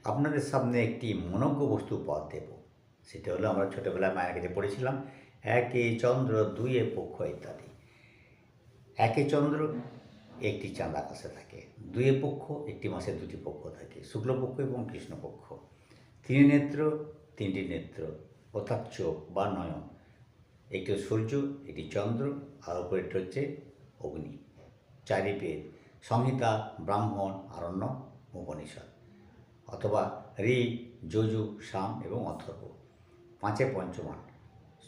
আপনাদের সামনে একটি মনোজ্ঞ বস্তু উপহার দেব। সেটা হলো আমরা ছোটোবেলায় মায়ের কাছে পড়েছিলাম, একে চন্দ্র দুইয়ে পক্ষ ইত্যাদি। একে চন্দ্র, একটি চাঁদ আকাশে থাকে। দুইয়ে পক্ষ, একটি মাসে দুটি পক্ষ থাকে, শুক্লপক্ষ এবং কৃষ্ণপক্ষ। তিনে নেত্র, তিনটি নেত্র অর্থাৎ চোখ বা নয়ন। একটি সূর্য, একটি চন্দ্র, আর উপরেরটি হচ্ছে অগ্নি। চারি বেদ, সংহিতা, ব্রাহ্মণ, আরণ্যক, উপনিষদ, অথবা ঋক, যজুঃ, সাম এবং অথর্ব। পাঁচে পঞ্চমান,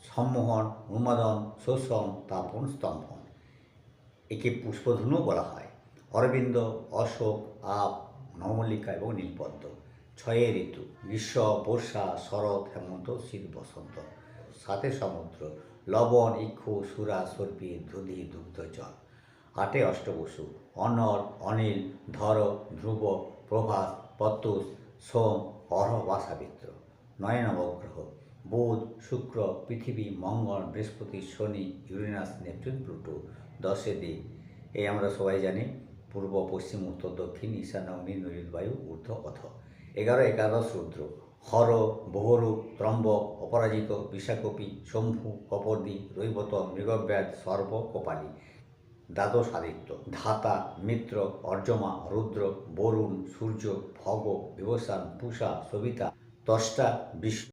সম্মোহন, উন্মাদন, শোষণ, তাপন, স্তম্ভন। একে পুষ্পধনুও বলা হয়। অরবিন্দ, অশোক, আপ, নবমল্লিকা এবং নীলপদ্ম। ছয়ে ঋতু, গ্রীষ্ম, বর্ষা, শরৎ, হেমন্ত, শীত, বসন্ত। সাতে সমুদ্র, লবণ, ইক্ষু, সুরা, সর্পি, ধূলি, দুগ্ধ, জল। আটে অষ্টবসু, অনল, অনিল, ধর, ধ্রুব, প্রভাস, প্রত্যুষ, সোম, অর্হ বা সাবিত্র। নয়ে নবগ্রহ, বুধ, শুক্র, পৃথিবী, মঙ্গল, বৃহস্পতি, শনি, ইউরেনাস, নেপচুন, প্লুটো। দশে দিক, এই আমরা সবাই জানি, পূর্ব, পশ্চিম, উত্তর, দক্ষিণ, ঈশান্য, অগ্নি, নৈঋত, বায়ু, ঊর্ধ্ব, অথ। এগারো একাদশ রুদ্র, হর, বহুরূপ, ত্রম্বক, অপরাজিত, বিশাকপি, শম্ভু, কপর্দি, রৈবত, মৃগব্যাধ, সর্ব, কপালী। দ্বাদশ আদিত্য, ধাতা, মিত্র, অর্যমা, রুদ্র, বরুণ, সূর্য, ভগ, বিভূষণ, পূষা, সবিতা। দশটা বিষ্ণু।